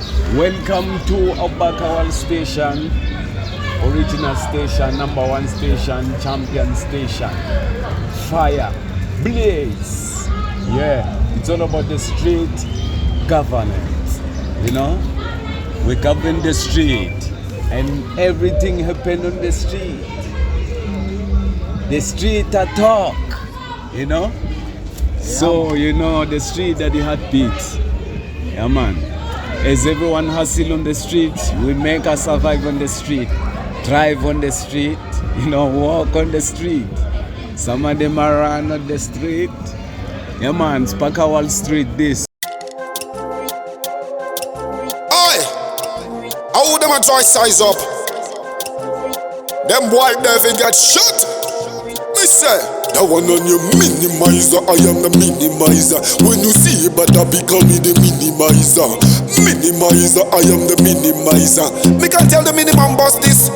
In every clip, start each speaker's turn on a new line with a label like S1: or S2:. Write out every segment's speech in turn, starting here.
S1: Welcome to BAKAWAL Station, original station, #1 station, champion station. Fire, blaze. Yeah, it's all about the street governance. You know, we govern the street, and everything happen on the street. The street a talk, you know. So you know the street that the heartbeat. Yeah, man. As everyone hustle on the street, we make us survive on the street, drive on the street, you know, walk on the street. Some of them are run on the street. Yeah, man, it's BAKAWAL Street this.
S2: Aye, how them a try size up? Them boy never get shot. Me say, that one on your minimizer, I am the minimizer. When you see better become me the minimizer. Minimizer, I am the minimizer. Me can tell the minimum boss this.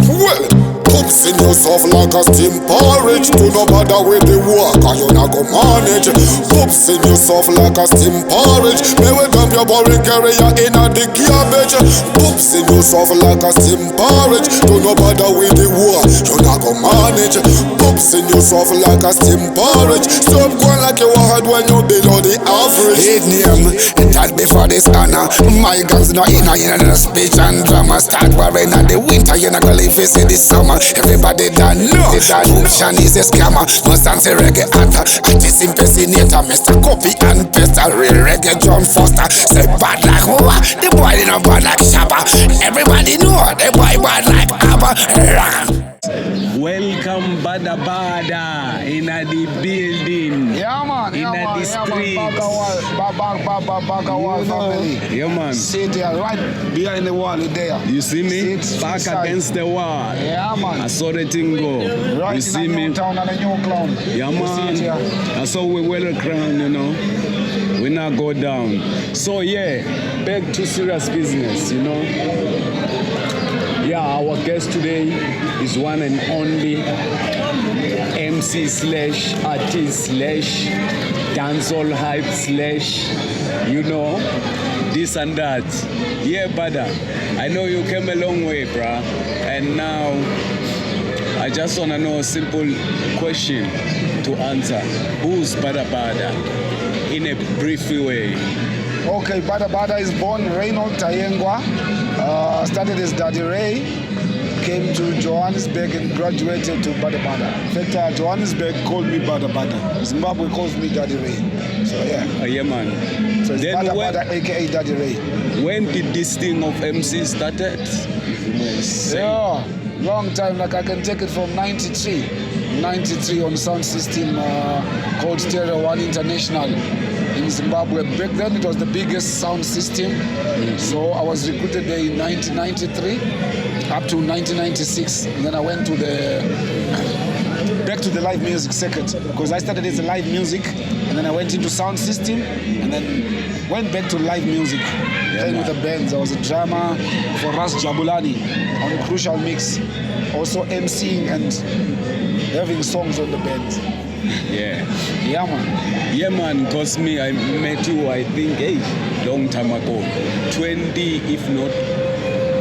S2: Well, cooks in yourself like a steam porridge. Do no matter where they walk, and you not go manage. Cooks in yourself like a steam porridge. May we dump your boring carrier in a the garbage. Cooks in yourself like a steam porridge. Do no matter where they walk, you not go manage. Cooks in yourself like a steam porridge. Stop going like you hard when you below the average.
S3: Hate name, and that before this honor. My guns not in a speech and drama. Start worrying at the winter, you're not gonna live this in the summer. Everybody that know that Option is a scammer. MzansiReggae actor, artist impersonator, Mr. Copy and paste, a real reggae John Foster. Say bad like Hoa, the boy they not bad like Shabba. Everybody know the boy bad like Abba.
S1: Welcome Bada in the building.
S4: Yeah man,
S1: in the street.
S4: BAKAWAL family.
S1: Yeah man.
S4: Sit there right behind the wall there.
S1: You see me?
S4: Sit
S1: Back
S4: beside.
S1: against the wall.
S4: Yeah man.
S1: I saw the thing go.
S4: Right
S1: You see
S4: in a
S1: me?
S4: new town and a new clown.
S1: Yeah man. That's how we well crown, you know. We not go down. So yeah, back to serious business, you know. Yeah, our guest today is one and only MC slash artist slash dancehall hype slash, you know, this and that. Yeah, Bada, I know you came a long way, bruh. And now, I just want to know a simple question to answer. Who's Bada in a brief way?
S4: Okay, Bada is born Reynold Tayengwa. Started as Daddy Ray. Came to Johannesburg and graduated to Bada. In fact, Johannesburg called me Bada. Zimbabwe calls me Daddy Ray. So yeah.
S1: Yeah, man.
S4: So it's
S1: Then
S4: Bada, aka Daddy Ray.
S1: When did this thing of MC started?
S4: Yeah, long time. Like I can take it from 93 on sound system called Stereo One International in Zimbabwe. Back then it was the biggest sound system. So I was recruited there in 1993 up to 1996. And then I went to back to the live music circuit because I started as a live music and then I went into sound system and then went back to live music. Playing with the bands. I was a drummer for Ras Jabulani on Crucial Mix. Also MCing and having songs on the band.
S1: Yeah.
S4: Yeah, man.
S1: Yeah, man, because me, I met you, I think, long time ago. 20, if not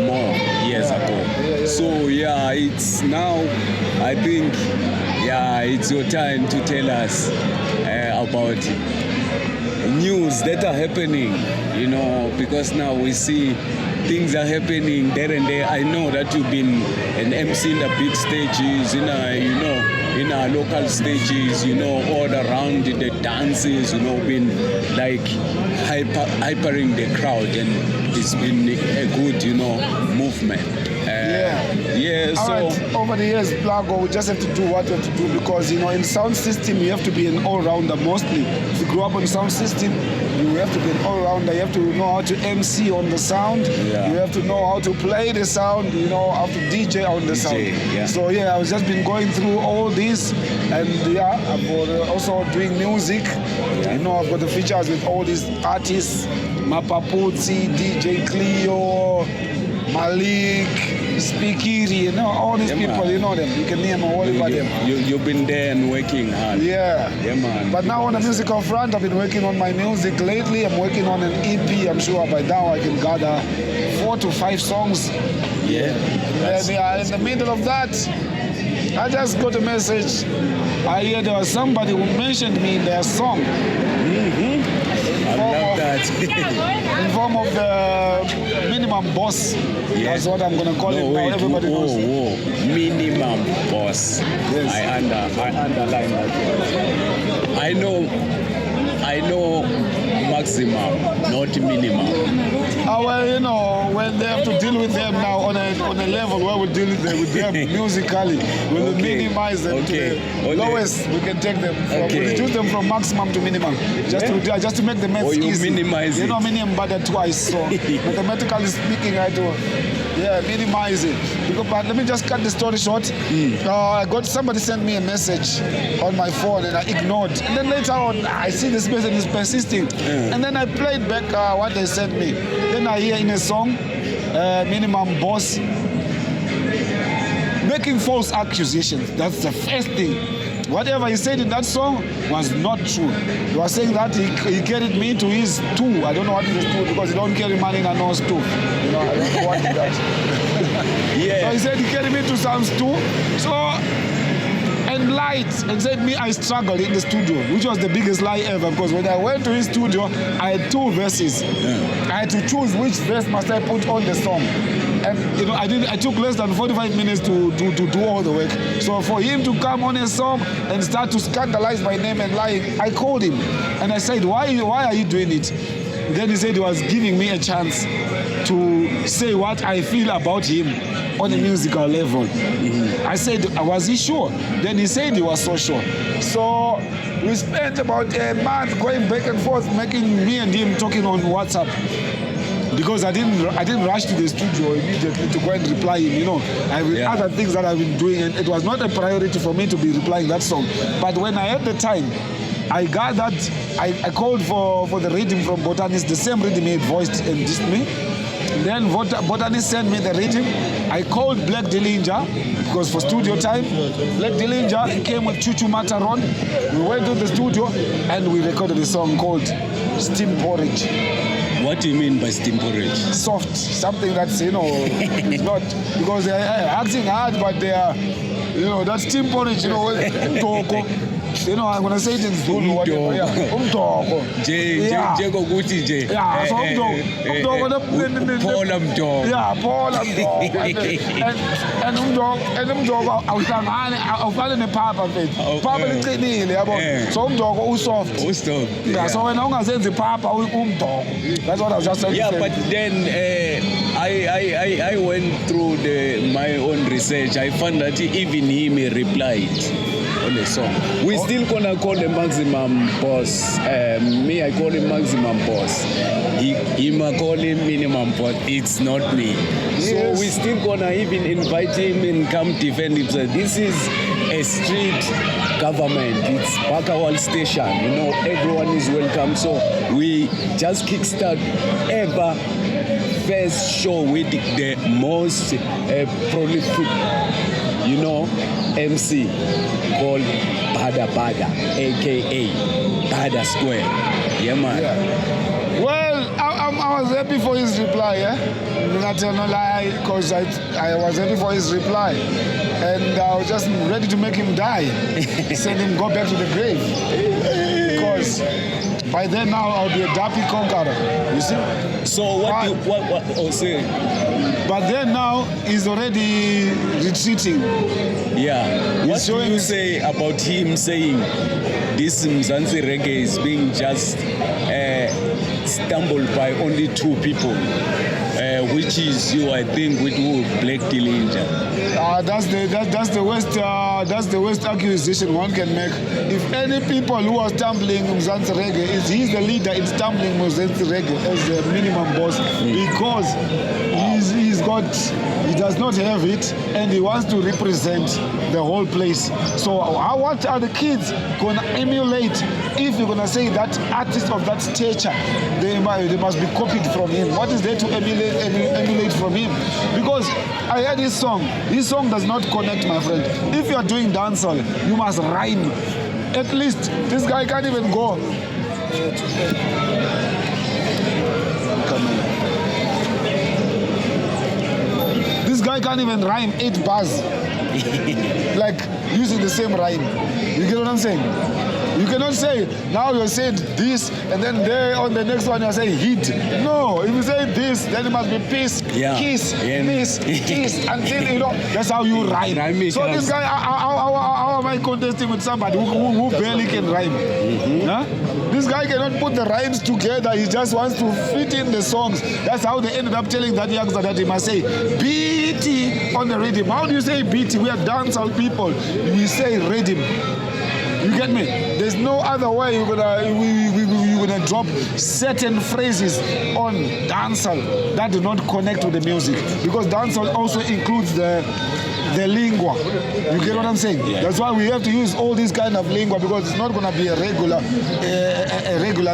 S1: more, years ago.
S4: Yeah.
S1: So, yeah, it's now, I think, yeah, it's your time to tell us about news that are happening, you know, because now we see things are happening there and there. I know that you've been an MC in the big stages, in our local stages, you know, all around the dances, you know, been like hypering the crowd, and it's been a good, you know, movement. Yeah, so
S4: right. Over the years, Plago, we just have to do what we have to do because, you know, in sound system, you have to be an all-rounder mostly. If you grow up on sound system, you have to be an all-rounder. You have to know how to MC on the sound.
S1: Yeah.
S4: You have to know how to play the sound, you know, how to DJ on the sound.
S1: Yeah.
S4: So, yeah, I've just been going through all this. And, yeah, I'm also doing music. Yeah. You know, I've got the features with all these artists, Mapaputsi, DJ Cleo, Malik, Spikiri, you know, all these people,
S1: man.
S4: you know them. You can name all about them.
S1: You've been there and working hard.
S4: Yeah.
S1: Yeah, man.
S4: But now on the musical front, I've been working on my music lately. I'm working on an EP. I'm sure by now I can gather 4 to 5 songs.
S1: Yeah.
S4: And in the middle of that, I just got a message. I hear there was somebody who mentioned me in their song.
S1: I love that.
S4: In form of the minimum boss.
S1: Yeah.
S4: That's what I'm gonna call
S1: No,
S4: it now.
S1: wait,
S4: Everybody knows.
S1: whoa. Minimum boss.
S4: Yes.
S1: I underline that. I know maximum, not minimum.
S4: Well, you know, when they have to deal with them now on a level where we deal with them musically, we'll minimize them to the lowest. We can take them, we reduce them from maximum to minimum, just to make the maths easy.
S1: Minimize
S4: you
S1: it.
S4: know, minimum BadaTwice. So mathematically speaking, I do. Yeah, minimize it. But let me just cut the story short. I got somebody sent me a message on my phone and I ignored. And then later on, I see this person is persisting. And then I played back what they sent me. Then I hear in a song, minimum boss, making false accusations. That's the first thing. Whatever he said in that song was not true. He was saying that he carried me to his two. I don't know what is his two because he don't carry money in a nose too. You know, I don't know what is that.
S1: Yeah.
S4: So he said he carried me to Sam's two. So, and lied and said me I struggled in the studio, which was the biggest lie ever because when I went to his studio, I had 2 verses. I had to choose which verse must I put on the song. And you know, I took less than 45 minutes to do all the work. So for him to come on a song and start to scandalize my name and lying, I called him and I said, why are you doing it? Then he said he was giving me a chance to say what I feel about him on a musical level. I said, was he sure? Then he said he was so sure. So we spent about a month going back and forth, making me and him talking on WhatsApp. Because I didn't rush to the studio immediately to go and reply him, you know. I have other things that I've been doing, and it was not a priority for me to be replying that song. But when I had the time, I got that, I called for the rhythm from Botanist, the same rhythm he had voiced and dissed me. Then Botanist sent me the rhythm. I called Black Dillinger because for studio time, Black Dillinger came with Chuchu Mataron. We went to the studio and we recorded a song called Steam Porridge.
S1: What do you mean by steam porridge?
S4: Soft, something that's, you know, it's not, because they're acting hard, but they are, you know, that steam porridge, you know, you know, I'm going to say it in Zulu, whatever, yeah. Umdoko. Yeah, so umdoko.
S1: Paula Mdoko.
S4: Yeah, Paula Mdoko. And umdoko, awufane nepapa mfethu. Papa liqinile, yabo. So umdoko usoft.
S1: Usoft.
S4: Yeah, so when ungazenzi papa umdoko. That's what I was just saying.
S1: Yeah, but then I went through my own research. I found that even him replied on the song. We still gonna call the maximum boss. Me, I call him maximum boss. He might call him minimum boss. It's not me.
S4: Yes.
S1: So we still gonna even invite him and come defend himself. This is a street government. It's BAKAWAL Stashan. You know, everyone is welcome. So we just kickstart ever first show with the most prolific, you know, MC called Bada, aka Bada Square. Yeah, man.
S4: Yeah. Well, I was happy for his reply, not to lie, because I was happy for his reply. And I was just ready to make him die. Send him go back to the grave. Because by then now I'll be a dappy conqueror. You see?
S1: So what say?
S4: But then now he's already retreating.
S1: Yeah. What do you say about him saying this MzansiReggae is being just stumbled by only 2 people, which is you, I think, with Black Dillinger?
S4: That's the worst accusation one can make. If any people who are stumbling MzansiReggae, he's the leader in stumbling MzansiReggae as the minimum boss, because he's does not have it, and he wants to represent the whole place. So what are the kids gonna emulate if you're gonna say that artist of that stature, they must be copied from him? What is there to emulate from him? Because I heard his song. His song does not connect, my friend. If you are doing dancehall, you must rhyme. At least this guy can't even go. This guy can't even rhyme 8 bars. Like using the same rhyme. You get what I'm saying? You cannot say, now you're saying this, and then there on the next one you're saying hit. No, if you say this, then it must be peace, kiss, miss, kiss, until, you know, that's how you rhyme. So this guy, how am I contesting with somebody who barely can rhyme? Huh? This guy cannot put the rhymes together, he just wants to fit in the songs. That's how they ended up telling that youngster that he must say, BT on the rhythm. How do you say BT? We are dancehall people. We say rhythm. You get me? There's no other way you're gonna drop certain phrases on dancehall that do not connect with the music, because dancehall also includes the lingua. You get what I'm saying? Yeah. That's why we have to use all these kind of lingua, because it's not gonna be a regular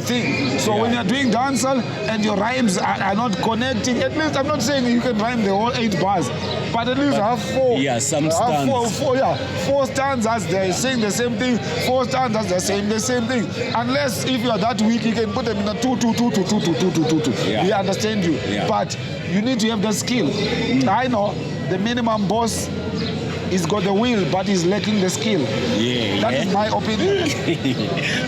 S4: thing. So when you're doing dancehall and your rhymes are not connecting, at least I'm not saying you can rhyme the whole 8 bars, but at least have 4.
S1: Yeah, some stanzas.
S4: 4 stanzas. They're saying the same thing. 4 stanzas. They're saying the same thing. Unless if you are that weak, you can put them in a 2.
S1: Yeah.
S4: We understand you. Yeah. But you need to have the skill. I know the minimum boss. He's got the will, but he's lacking the skill. That is my opinion.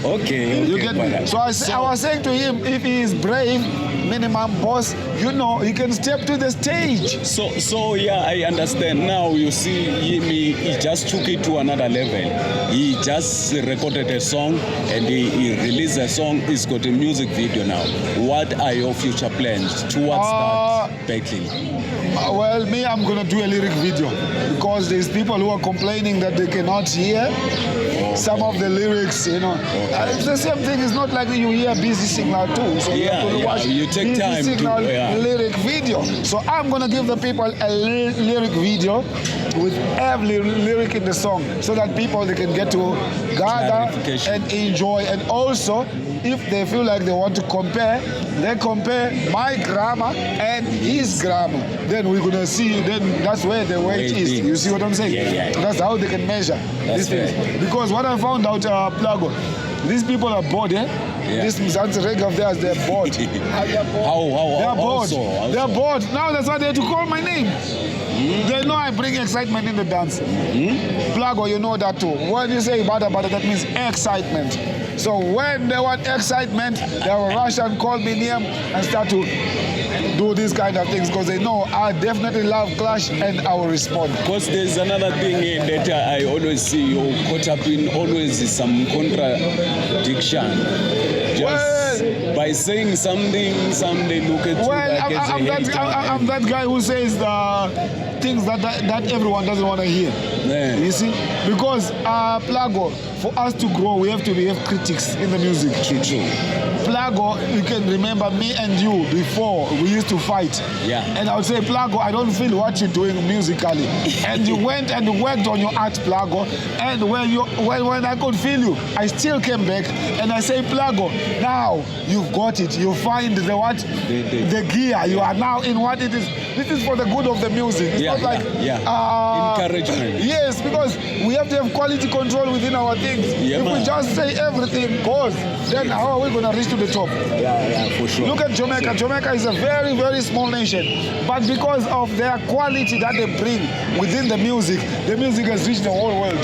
S1: Okay.
S4: You get me? So I was saying to him, if he is brave, minimum boss, you know, he can step to the stage.
S1: So yeah, I understand. Now you see him, he just took it to another level. He just recorded a song and he released a song. He's got a music video now. What are your future plans towards that battling?
S4: Well, me, I'm gonna do a lyric video, because there's people who are complaining that they cannot hear some of the lyrics, you know. It's the same thing. It's not like you hear Busy Signal too. So you have to watch
S1: you take
S4: Busy
S1: time
S4: Signal lyric video. So I'm gonna give the people a lyric video with every lyric in the song, so that people, they can get to gather and enjoy. And also, if they feel like they want to compare, they compare my grammar and his grammar. Then we're gonna see. Then that's where the weight is. You see what I'm saying? That's how they can measure these things. Because what I found out, Plago, these people are bored, This MzansiReggae of theirs, they're bored. They're bored. They're bored. Now that's why they have to call my name. They know I bring excitement in the dance. Plago, you know that too. When you say bada, that means excitement. So when they want excitement, they will rush and call me name and start to do these kind of things, because they know I definitely love clash and I will respond.
S1: Because there's another thing that I always see you caught up in, always some contradiction. Just by saying something, some they look at you like
S4: I'm that guy who says the things that everyone doesn't want to hear. You see? Because Plago, for us to grow, we have to have critics in the music.
S1: True.
S4: Plago, you can remember me and you before we used to fight. And I would say, Plago, I don't feel what you're doing musically. And you went and worked on your art, Plago. And when I could feel you, I still came back and I say, Plago, now you've got it. You find the what? The gear. You are now in what it is. This is for the good of the music. It's not like
S1: encouragement.
S4: Yes, because we have to have quality control within our things. If we just say everything goes, then how are we going to reach to the top?
S1: For sure.
S4: Look at Jamaica. Jamaica is a very, very small nation. But because of their quality that they bring within the music has reached the whole world.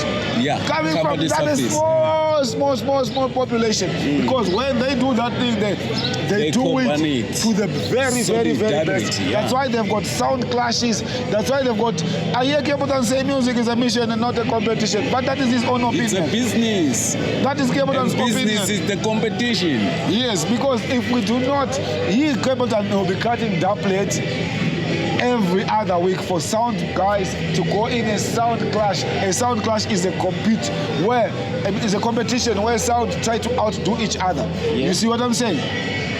S4: Coming from that small population. Because when they do that thing, they do it to the very, very, very best. That's why they've got sound clashes. That's why they've got... I hear Capitan say music is a mission and not a competition. But that is his own opinion.
S1: It's a business.
S4: That is Capitan's opinion.
S1: Business is the competition.
S4: Yes, because if we do not, Capitan will be cutting that plate every other week for sound guys to go in a sound clash. A sound clash is a competition where sound try to outdo each other. You see what I'm saying?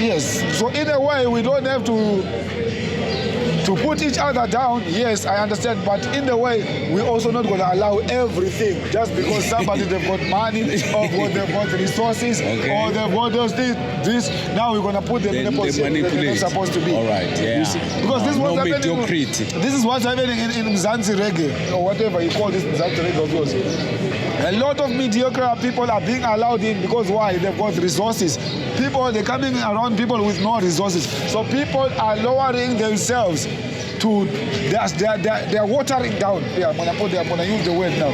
S4: Yes. So in a way, we don't have to To put each other down, yes, I understand, but in the way, we're also not going to allow everything just because somebody they've got money or they've got resources or they've got those things. This now we're going to put them in a position that they're not supposed to be.
S1: All right, yeah.
S4: Because this is what's happening.
S1: Mediocrity.
S4: This is what's happening in MzansiReggae or whatever you call this MzansiReggae of yours. A lot of mediocre people are being allowed in because why? They've got resources. People, they're coming around people with no resources. So people are lowering themselves to, they're watering down. Yeah, I'm gonna use the word now.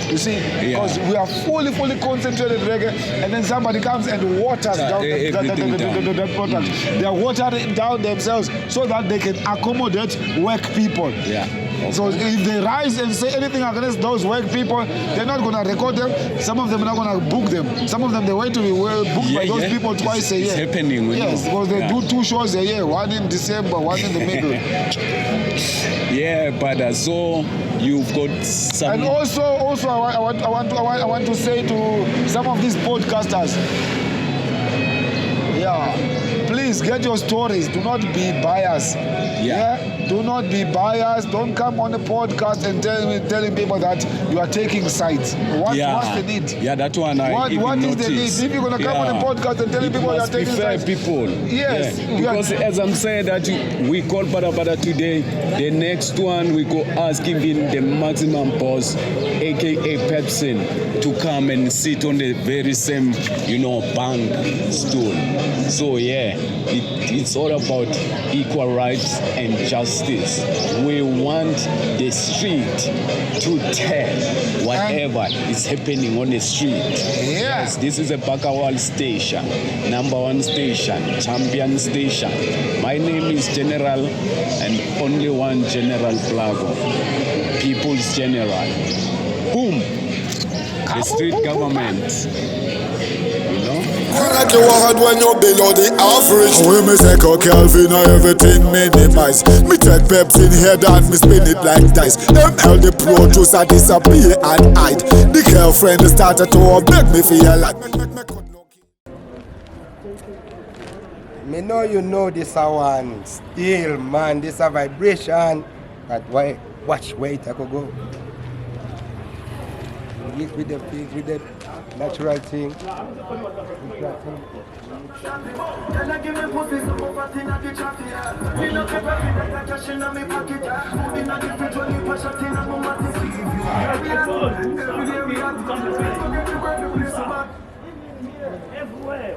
S4: You see, because we are fully concentrated reggae, and then somebody comes and waters down that product. They're watering down themselves so that they can accommodate work people.
S1: Yeah.
S4: So if they rise and say anything against those work people, they're not going to record them. Some of them are not going to book them. Some of them, they wait to be booked by those people twice a year.
S1: It's happening.
S4: Yes, because they do 2 shows a year, one in December, one in the middle.
S1: Yeah, but so you've got some...
S4: And also I want to say to some of these podcasters, please get your stories. Do not be biased. Do not be biased. Don't come on a podcast and telling people that you are taking sides. What's the need?
S1: Yeah, that one
S4: what is the need? If you're going to come on a podcast and telling people you are taking sides.
S1: People.
S4: Yes.
S1: Because as I'm saying that we call Bada today, the next one we go ask even the maximum boss, aka Pepsin, to come and sit on the very same, bank stool. So it's all about equal rights and justice. We want the street to tell whatever is happening on the street. Yes, this is a BAKAWAL station, #1 station, champion station. My name is General and only one General Plago, People's General. Boom! The street government.
S2: Like you hard when you're below the average. We me say Calvin or everything minimize. Me take peps in head and me spin it like dice. ML the pro juicer disappear and hide. The girlfriend started to beg me for your life.
S5: Me know you know this one still, man. This a vibration. But why? Watch where it could go. With the natural thing. Everywhere.